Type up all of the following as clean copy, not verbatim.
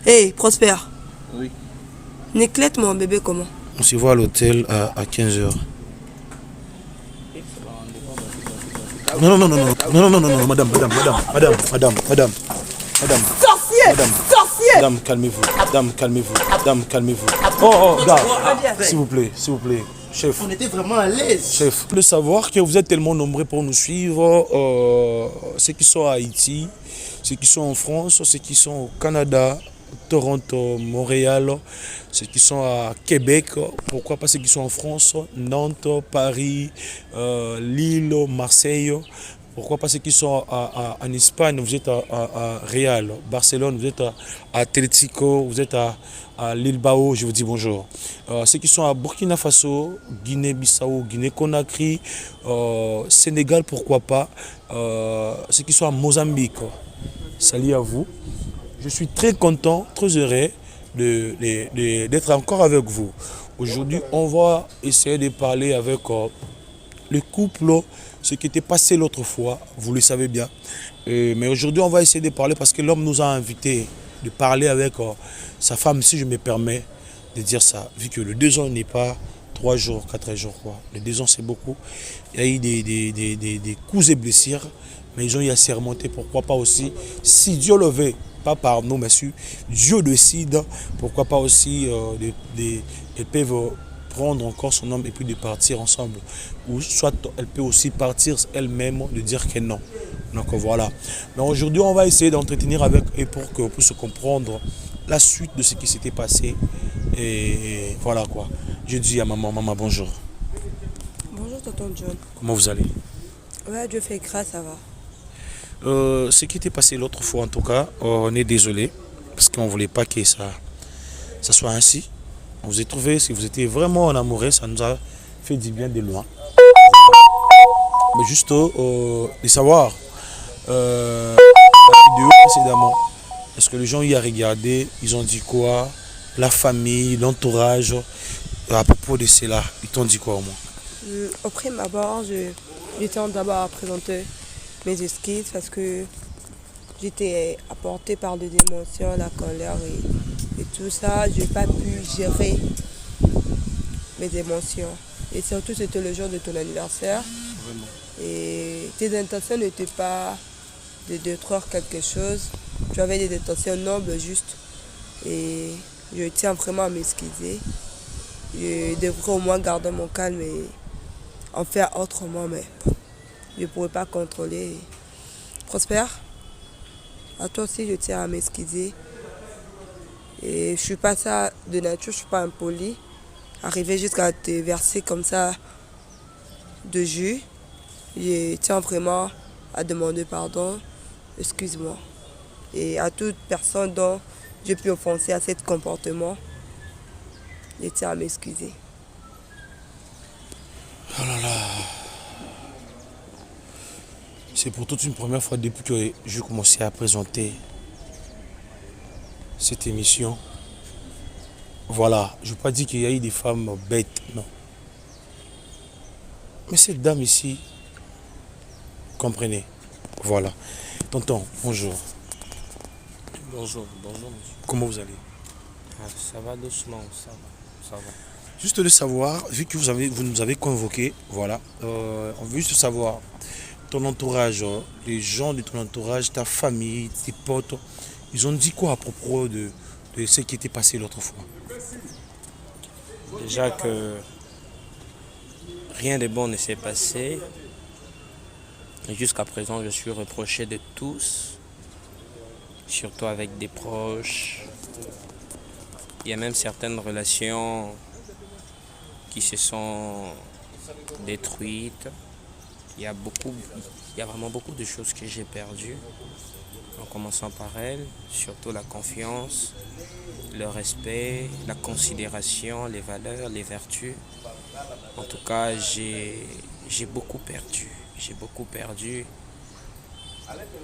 Hey, Prosper, Oui. Néclette mon bébé comment? On se voit à l'hôtel à 15h. Non, non, non, non, non, non, non, non, non, madame, madame, madame, madame, madame, madame, madame, Sorcier! madame, Sorcier! madame, calmez-vous, madame, calmez-vous, madame, calmez-vous. Oh, oh, gars, s'il vous plaît, chef. On était vraiment à l'aise. Chef, de savoir que vous êtes tellement nombreux pour nous suivre, ceux qui sont à Haïti, ceux qui sont en France, ceux qui sont au Canada, Toronto, Montréal, ceux qui sont à Québec, pourquoi pas ceux qui sont en France, Nantes, Paris, Lille, Marseille, pourquoi pas ceux qui sont en Espagne, vous êtes à Real, Barcelone, vous êtes à Atlético, vous êtes à Lille-Bao, je vous dis bonjour. Ceux qui sont à Burkina Faso, Guinée-Bissau, Guinée-Conakry, Sénégal, pourquoi pas. Ceux qui sont à Mozambique, salut à vous. Je suis très content, très heureux d'être encore avec vous. Aujourd'hui, on va essayer de parler avec le couple, ce qui était passé l'autre fois, vous le savez bien. Mais aujourd'hui, on va essayer de parler parce que l'homme nous a invités de parler avec sa femme, si je me permets de dire ça. Vu que le 2 ans n'est pas 3 jours, 4 jours, quoi. Le 2 ans, c'est beaucoup. Il y a eu des coups et blessures, mais ils ont eu à se remonter. Pourquoi pas aussi, si Dieu le veut, pas par nous, mais si Dieu décide, pourquoi pas aussi, ils peuvent prendre encore son homme et puis de partir ensemble. Ou soit elle peut aussi partir elle-même, de dire que non. Donc voilà. Mais aujourd'hui, on va essayer d'entretenir avec et pour qu'on puisse comprendre la suite de ce qui s'était passé. Et voilà quoi. Je dis à maman, maman bonjour. Bonjour tonton John. Comment vous allez? Ouais, Dieu fait grâce, ça va. Ce qui était passé l'autre fois en tout cas, on est désolé. Parce qu'on ne voulait pas que ça soit ainsi. On vous a trouvé, si vous étiez vraiment en amoureux, ça nous a fait du bien de loin. Mais juste de savoir, la vidéo précédemment, est-ce que les gens y ont regardé, ils ont dit quoi? La famille, l'entourage, à propos de cela, ils t'ont dit quoi au moins? Au prime abord, je tiens d'abord à présenter mes excuses parce que j'étais apportée par des émotions, la colère et tout ça. Je n'ai pas pu gérer mes émotions. Et surtout, c'était le jour de ton anniversaire. Vraiment. Et tes intentions n'étaient pas de détruire quelque chose. Tu avais des intentions nobles, juste. Et je tiens vraiment à m'excuser. Je devrais au moins garder mon calme et en faire autrement, mais je ne pourrais pas contrôler. Prosper, à toi aussi, je tiens à m'excuser. Et je suis pas ça de nature, je ne suis pas impoli. Arriver jusqu'à te verser comme ça de jus, je tiens vraiment à demander pardon, excuse-moi. Et à toute personne dont j'ai pu offenser à ce comportement, je tiens à m'excuser. Oh là là. C'est pour toute une première fois depuis que je commençais à présenter cette émission. Voilà, je ne veux pas dire qu'il y a eu des femmes bêtes, non. Mais cette dame ici, comprenez. Voilà. Tonton, bonjour. Bonjour, bonjour monsieur. Comment vous allez? Ah, ça va doucement, ça va. Juste de savoir, vu que vous nous avez convoqué, voilà, on veut juste savoir ton entourage, les gens de ton entourage, ta famille, tes potes, ils ont dit quoi à propos de ce qui était passé l'autre fois? Déjà que rien de bon ne s'est passé. Et jusqu'à présent, je suis reproché de tous, surtout avec des proches. Il y a même certaines relations qui se sont détruites. Il y a vraiment beaucoup de choses que j'ai perdues. En commençant par elle, surtout la confiance, le respect, la considération, les valeurs, les vertus. En tout cas, j'ai beaucoup perdu. J'ai beaucoup perdu.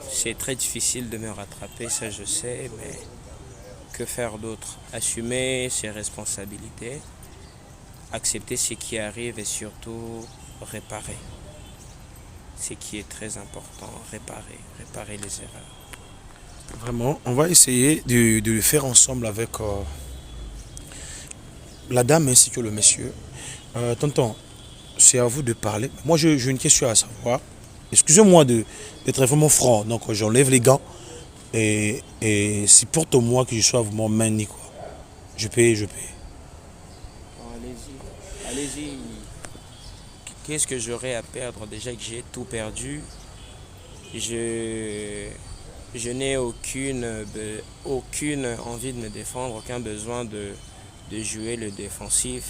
C'est très difficile de me rattraper, ça je sais, mais que faire d'autre? Assumer ses responsabilités, accepter ce qui arrive et surtout réparer. Ce qui est très important, réparer les erreurs. Vraiment, on va essayer de le faire ensemble avec la dame ainsi que le monsieur. Tonton, c'est à vous de parler. Moi, j'ai une question à savoir. Excusez-moi d'être vraiment franc. Donc, j'enlève les gants. Et c'est pour moi que je sois vraiment mani, quoi. Je paye, je paye. Allez-y, allez-y. Qu'est-ce que j'aurais à perdre déjà que j'ai tout perdu? Je, je n'ai aucune envie de me défendre, aucun besoin de jouer le défensif.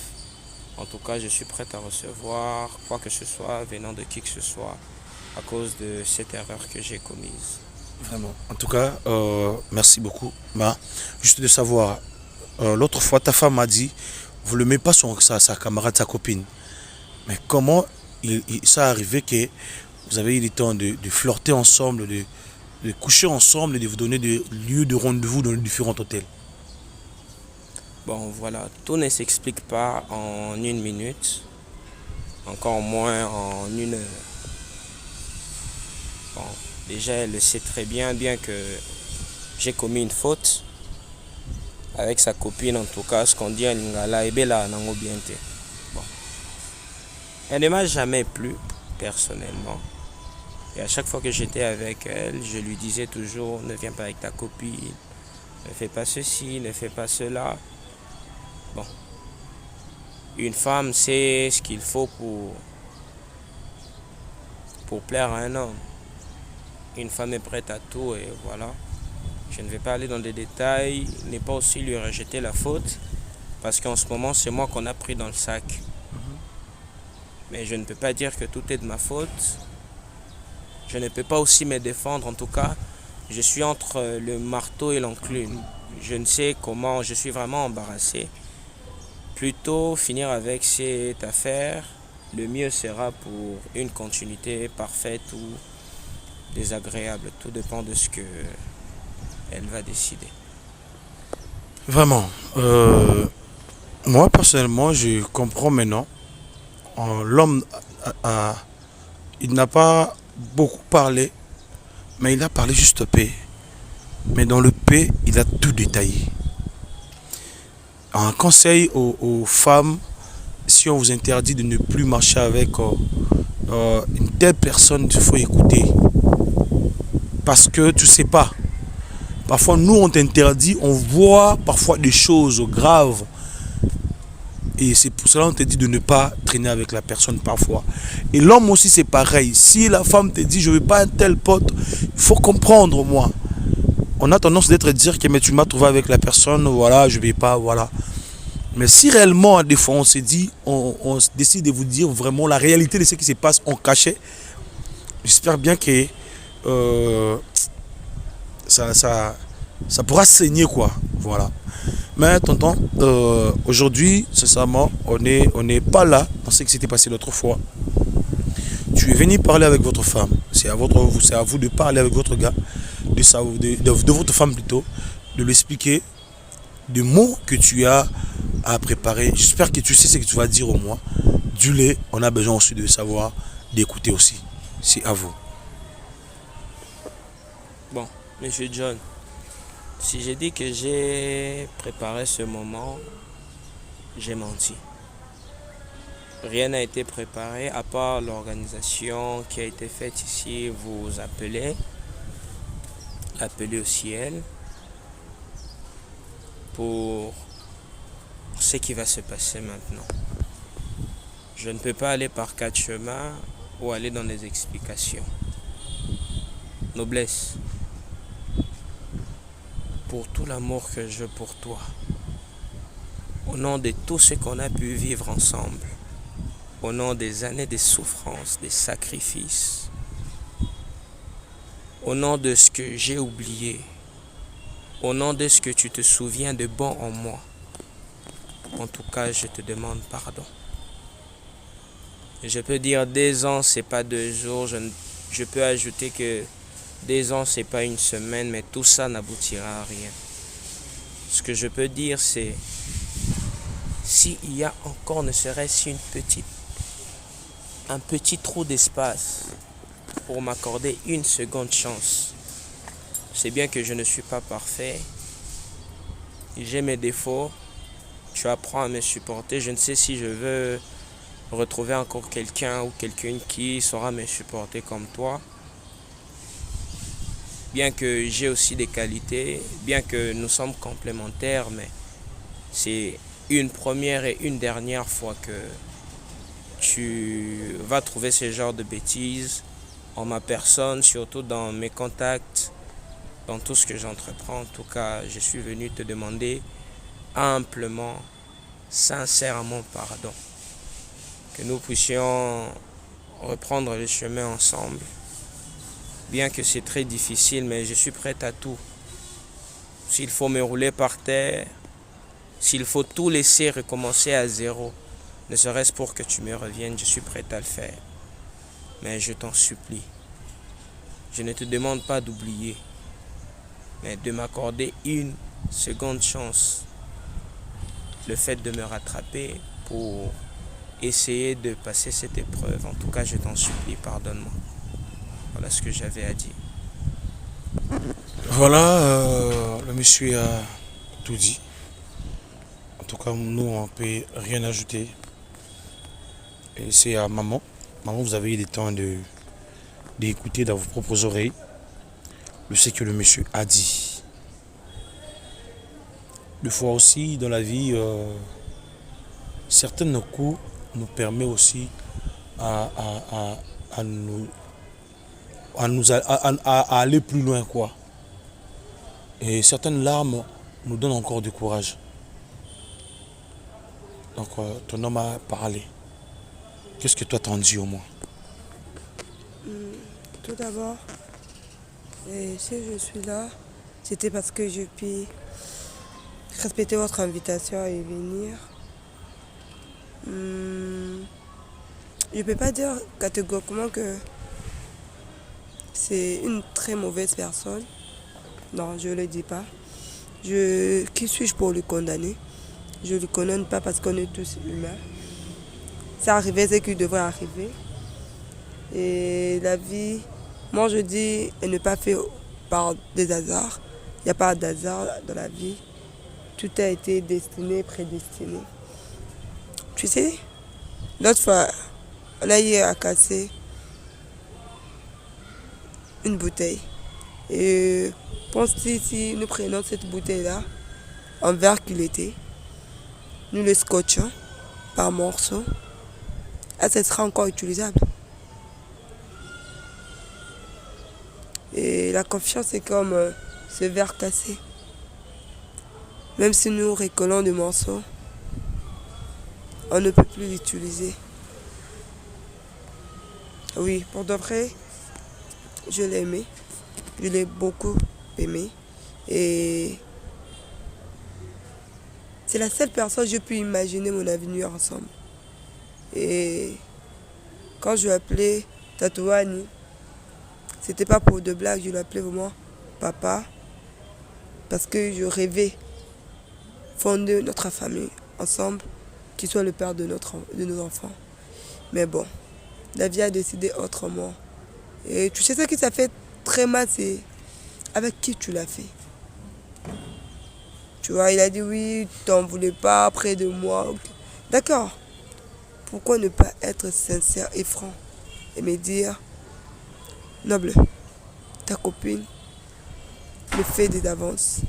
En tout cas, je suis prêt à recevoir quoi que ce soit venant de qui que ce soit à cause de cette erreur que j'ai commise. Vraiment. En tout cas, merci beaucoup. Bah, juste de savoir, l'autre fois, ta femme m'a dit, vous ne le mettez pas sa camarade, sa copine. Mais comment ça arrivé que vous avez eu le temps de flirter ensemble, de coucher ensemble et de vous donner des lieux de rendez-vous dans les différents hôtels? Bon, voilà, tout ne s'explique pas en une minute, encore moins en une heure. Bon, déjà, elle le sait très bien que j'ai commis une faute avec sa copine, en tout cas, ce qu'on dit à Lingala, et Bella Nango Biente. Bon, elle ne m'a jamais plu, personnellement. Et à chaque fois que j'étais avec elle, je lui disais toujours, ne viens pas avec ta copine, ne fais pas ceci, ne fais pas cela. Bon, une femme sait ce qu'il faut pour plaire à un homme. Une femme est prête à tout et voilà. Je ne vais pas aller dans des détails, ne pas aussi lui rejeter la faute, parce qu'en ce moment, c'est moi qu'on a pris dans le sac. Mais je ne peux pas dire que tout est de ma faute. Je ne peux pas aussi me défendre, en tout cas. Je suis entre le marteau et l'enclume. Je ne sais comment, je suis vraiment embarrassé. Plutôt finir avec cette affaire, le mieux sera pour une continuité parfaite ou désagréable. Tout dépend de ce que elle va décider. Vraiment. Moi, personnellement, je comprends maintenant. L'homme, il n'a pas beaucoup parlé, mais il a parlé juste paix. Mais dans le paix, il a tout détaillé. Un conseil aux femmes, si on vous interdit de ne plus marcher avec une telle personne, il faut écouter. Parce que tu sais pas. Parfois, nous, on t'interdit, on voit parfois des choses graves. Et c'est pour cela qu'on te dit de ne pas traîner avec la personne parfois. Et l'homme aussi, c'est pareil. Si la femme te dit, je ne veux pas un tel pote, il faut comprendre, moi. On a tendance d'être dire que mais tu m'as trouvé avec la personne, voilà, je ne vais pas, voilà. Mais si réellement, des fois, on se dit, on décide de vous dire vraiment la réalité de ce qui se passe en cachet, j'espère bien que ça pourra saigner, quoi. Voilà. Mais tonton, aujourd'hui, sincèrement, on n'est pas là dans ce qui s'était passé l'autre fois. Tu es venu parler avec votre femme. C'est à vous de parler avec votre gars, de votre femme plutôt, de lui expliquer des mots que tu as à préparer. J'espère que tu sais ce que tu vas dire au moins. Du lait, on a besoin aussi de savoir, d'écouter aussi. C'est à vous. Bon, monsieur John, si j'ai dit que j'ai préparé ce moment, j'ai menti. Rien n'a été préparé à part l'organisation qui a été faite ici. Vous appelez au ciel pour ce qui va se passer maintenant. Je ne peux pas aller par quatre chemins ou aller dans des explications. Noblesse, pour tout l'amour que j'ai pour toi, au nom de tout ce qu'on a pu vivre ensemble, au nom des années de souffrance, des sacrifices, au nom de ce que j'ai oublié, au nom de ce que tu te souviens de bon en moi, en tout cas, je te demande pardon. Je peux dire 2 ans, c'est pas 2 jours. Je peux ajouter que 2 ans, c'est pas une semaine, mais tout ça n'aboutira à rien. Ce que je peux dire, c'est s'il y a encore ne serait-ce un petit trou d'espace pour m'accorder une seconde chance, C'est bien que je ne suis pas parfait. J'ai mes défauts. Tu apprends à me supporter. Je ne sais si je veux retrouver encore quelqu'un ou quelqu'une qui saura me supporter comme toi. Bien que j'ai aussi des qualités, bien que nous sommes complémentaires, mais c'est une première et une dernière fois que tu vas trouver ce genre de bêtises en ma personne, surtout dans mes contacts, dans tout ce que j'entreprends. En tout cas, je suis venu te demander amplement, sincèrement pardon. Que nous puissions reprendre le chemin ensemble. Bien que c'est très difficile, mais je suis prêt à tout. S'il faut me rouler par terre, s'il faut tout laisser recommencer à zéro, ne serait-ce pour que tu me reviennes, je suis prêt à le faire. Mais je t'en supplie, je ne te demande pas d'oublier, mais de m'accorder une seconde chance. Le fait de me rattraper pour essayer de passer cette épreuve. En tout cas, je t'en supplie, pardonne-moi. Voilà ce que j'avais à dire. Voilà, le monsieur a tout dit. En tout cas, nous, on ne peut rien ajouter. Et c'est à maman. Maman, vous avez eu le temps d'écouter dans vos propres oreilles ce que le monsieur a dit. Des fois aussi, dans la vie, certains coups nous permettent aussi à aller plus loin, quoi. Et certaines larmes nous donnent encore du courage. Donc, ton homme a parlé. Qu'est-ce que toi t'en dis au moins? Tout d'abord, si je suis là, c'était parce que je puis respecter votre invitation et venir. Je ne peux pas dire catégoriquement que c'est une très mauvaise personne. Non, je ne le dis pas. Qui suis-je pour le condamner? Je ne le condamne pas parce qu'on est tous humains. Ça arrivait, c'est qu'il devrait arriver. Et la vie, moi je dis, elle n'est pas faite par des hasards. Il n'y a pas d'hasard dans la vie. Tout a été destiné, prédestiné. Tu sais, l'autre fois, on a eu à casser une bouteille. Et pense-t-il, si nous prenons cette bouteille-là, en verre qu'il était, nous le scotchons par morceaux, ça sera encore utilisable. Et la confiance est comme ce verre cassé. Même si nous recollons des morceaux, on ne peut plus l'utiliser. Oui, pour de vrai, je l'ai aimé. Je l'ai beaucoup aimé. Et c'est la seule personne que j'ai pu imaginer mon avenir ensemble. Et quand je l'appelais Tatouani, c'était pas pour de blagues, je l'appelais vraiment papa. Parce que je rêvais fonder notre famille ensemble, qu'il soit le père de nos enfants. Mais bon, la vie a décidé autrement. Et tu sais ce qui ça fait très mal, c'est avec qui tu l'as fait. Tu vois, il a dit oui, tu n'en voulais pas près de moi. D'accord. Pourquoi ne pas être sincère et franc et me dire, Noble, ta copine me fait des avances.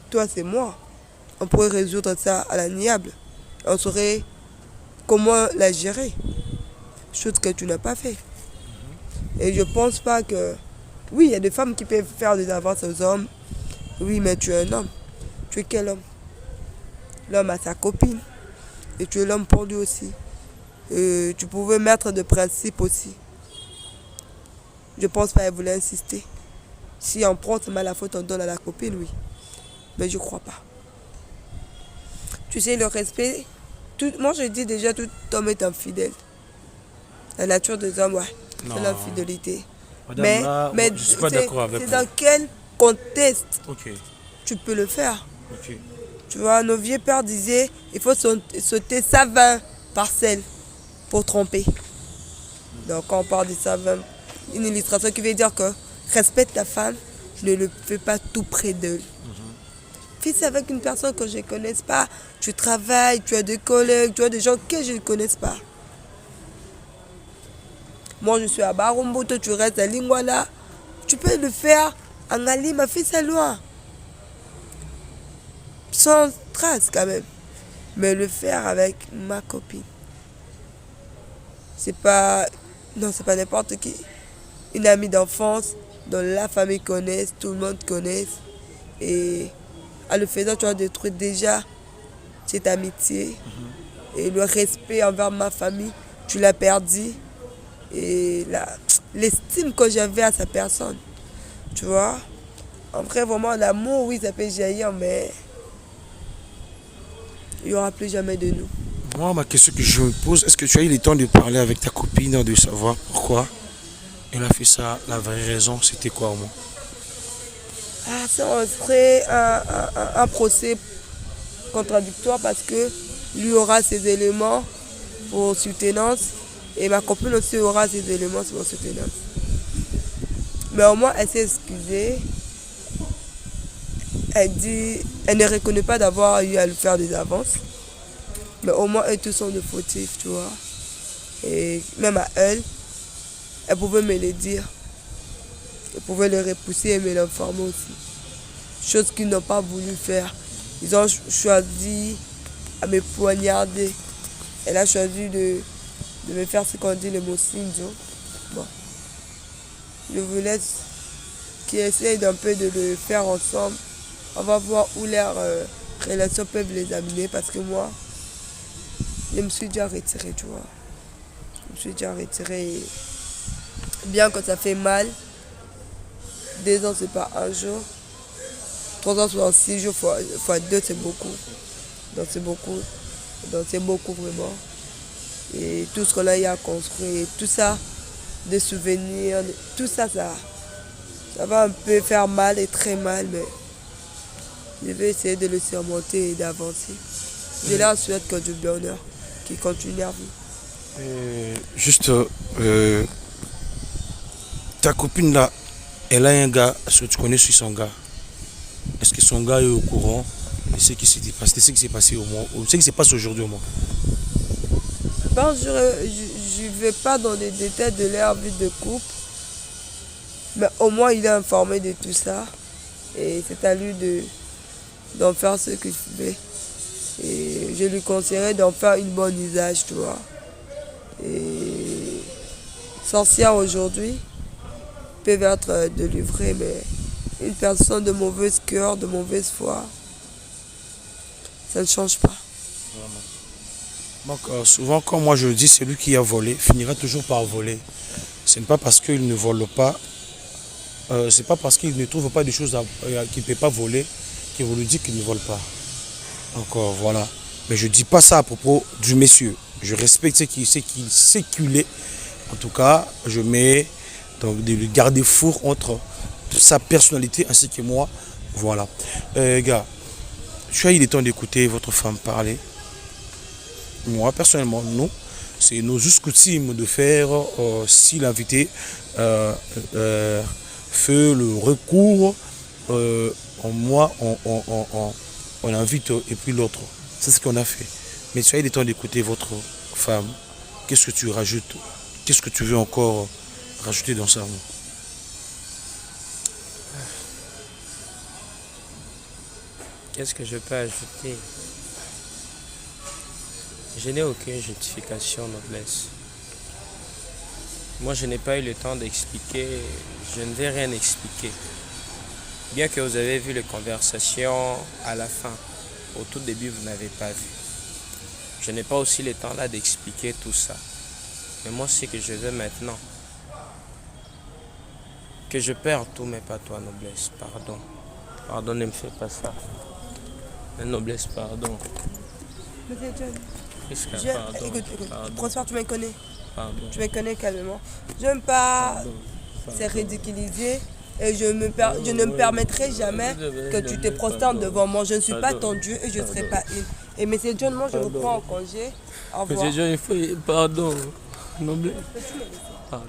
Toi, c'est moi. On pourrait résoudre ça à l'amiable. On saurait comment la gérer. Chose que tu n'as pas fait. Et je pense pas que... Oui, il y a des femmes qui peuvent faire des avances aux hommes. Oui, mais tu es un homme. Tu es quel homme? L'homme a sa copine. Et tu es l'homme pour lui aussi. Et tu pouvais mettre de principe aussi. Je pense pas qu'elle voulait insister. Si on prend mal la faute, on donne à la copine, oui. Mais je crois pas. Tu sais, le respect... moi, je dis déjà, tout homme est infidèle. La nature des hommes, ouais. C'est l'infidélité. Madame, mais je suis pas d'accord avec vous. C'est dans quel contexte Ok. tu peux le faire? Ok. Tu vois, nos vieux pères disaient, il faut sauter 120 parcelles pour tromper. Donc quand on parle de 120 une illustration qui veut dire que respecte ta femme, ne le fais pas tout près d'elle. Fais ça avec une personne que je ne connaisse pas. Tu travailles, tu as des collègues, tu as des gens que je ne connaisse pas. Moi, je suis à Barumbo, toi, tu restes à Lingwala. Tu peux le faire en Alima, fais ça loin. Sans trace, quand même. Mais le faire avec ma copine. C'est pas... Non, c'est pas n'importe qui. Une amie d'enfance, dont la famille connaisse, tout le monde connaisse. Et en le faisant, tu as détruit déjà cette amitié. Et le respect envers ma famille, tu l'as perdu. Et l'estime que j'avais à sa personne. Tu vois? En vrai, vraiment, l'amour, oui, ça peut jaillir, mais il n'y aura plus jamais de nous. Moi, ma question que je me pose, est-ce que tu as eu le temps de parler avec ta copine, de savoir pourquoi elle a fait ça, la vraie raison, c'était quoi au moins? Ah, ça, on ferait un procès contradictoire parce que lui aura ses éléments pour soutenance et ma copine aussi aura ses éléments pour soutenance. Mais au moins, elle s'est excusée. Elle dit, elle ne reconnaît pas d'avoir eu à lui faire des avances. Mais au moins, eux tous sont de fautifs, tu vois. Et même à elle pouvait me le dire. Elle pouvait le repousser et me l'informer aussi. Chose qu'ils n'ont pas voulu faire. Ils ont choisi à me poignarder. Elle a choisi de me faire ce qu'on dit le mot sinjo. Bon. Je vous laisse qu'ils essayent d'un peu de le faire ensemble. On va voir où leurs relations peuvent les amener parce que moi, je me suis déjà retirée, tu vois. Je me suis déjà retirée. Et bien que ça fait mal, 2 ans c'est pas un jour. 3 ans c'est 6 jours fois 2 c'est beaucoup. Donc c'est beaucoup. Donc c'est beaucoup vraiment. Et tout ce qu'on a eu à construire, tout ça, des souvenirs, tout ça, ça va un peu faire mal et très mal, mais je vais essayer de le surmonter et d'avancer. Je leur souhaite que du bonheur, qui continue à vivre. Juste, ta copine là, elle a un gars, est-ce que tu connais son gars? Est-ce que son gars est au courant de ce qui s'est passé au moins, ce qui se passe aujourd'hui au moins? Bon, je ne vais pas dans les détails de leur vie de couple, mais au moins il est informé de tout ça. Et c'est à lui d'en faire ce qu'il fait. Et je lui conseillerais d'en faire une bonne usage, tu vois. Et sorcière aujourd'hui peuvent être de livrer, mais une personne de mauvaise cœur, de mauvaise foi, ça ne change pas. Donc, souvent, quand moi je dis celui qui a volé finira toujours par voler. Ce n'est pas parce qu'il ne vole pas, c'est pas parce qu'il ne trouve pas des choses qu'il ne peut pas voler qu'il vous le dit qu'il ne vole pas. Encore voilà. Mais je ne dis pas ça à propos du monsieur. Je respecte ce qu'il est. En tout cas, je mets donc des garde-fous entre sa personnalité ainsi que moi. Voilà. Gars, tu as eu le temps d'écouter votre femme parler. Moi, personnellement, non. C'est nos us coutumes de faire, si l'invité fait le recours, on invite et puis l'autre. C'est ce qu'on a fait. Mais tu as eu le temps d'écouter votre femme. Qu'est-ce que tu rajoutes? Qu'est-ce que tu veux encore rajouter dans ça? Qu'est-ce que je peux ajouter? Je n'ai aucune justification, noblesse. Moi, je n'ai pas eu le temps d'expliquer. Je ne vais rien expliquer. Bien que vous avez vu les conversations à la fin, au tout début, vous n'avez pas vu. Je n'ai pas aussi le temps là d'expliquer tout ça. Mais moi, ce que je veux maintenant, que je perds tout, mais pas toi, noblesse. Pardon. Pardon, ne me fais pas ça. Mais noblesse, pardon. Monsieur John. Pardon. Écoute, Pardon. François, tu me connais. Pardon. Tu me connais calmement. J'aime pas se ridiculiser et je ne me permettrai jamais que tu te prosternes devant moi. Je ne suis pas ton Dieu et je ne serai pas une. Et monsieur John, moi je vous prends en congé. Au revoir. Monsieur John, il faut... Pardon. Noblesse. Peux-tu me laisser? Pardon.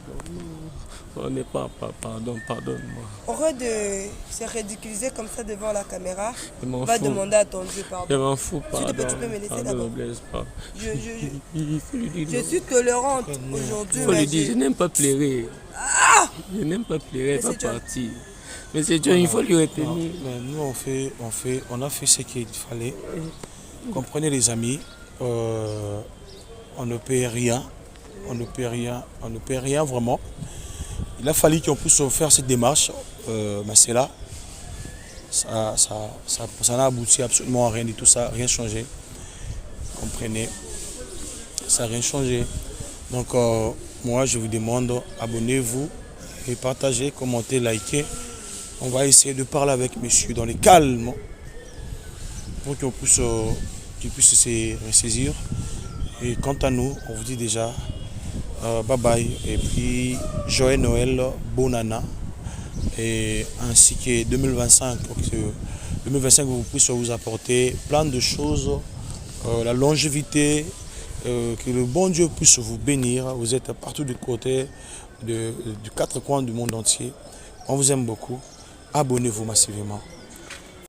On n'est pas, pardon, pardonne-moi. Arrête de se ridiculiser comme ça devant la caméra. Je m'en Va fous. demander à ton Dieu Je pardon. m'en fous, S'il te pardon. plaît, tu peux me laisser Pardon, d'abord. ne blesse pas. Il faut lui dire Je non. suis tolérante aujourd'hui. Il faut mais lui dire, je n'aime pas pleurer. Je n'aime pas pleurer, Mais pas c'est John. partir. Mais c'est John, il faut lui retenir. Mais nous, on a fait ce qu'il fallait. Comprenez les amis, on ne paie rien. On ne paie rien vraiment. Il a fallu qu'on puisse faire cette démarche, mais c'est là. Ça n'a abouti absolument à rien du tout, ça n'a rien changé. Comprenez, ça n'a rien changé. Donc moi je vous demande, abonnez-vous et partagez, commentez, likez. On va essayer de parler avec monsieur dans le calme pour qu'il puisse se ressaisir. Et quant à nous, on vous dit déjà bye bye. Et puis joyeux Noël, bonne année. Et ainsi que 2025 pour que 2025 vous puissiez vous apporter plein de choses, la longévité, que le bon Dieu puisse vous bénir. Vous êtes partout du côté du quatre coins du monde entier. On vous aime beaucoup. Abonnez-vous massivement.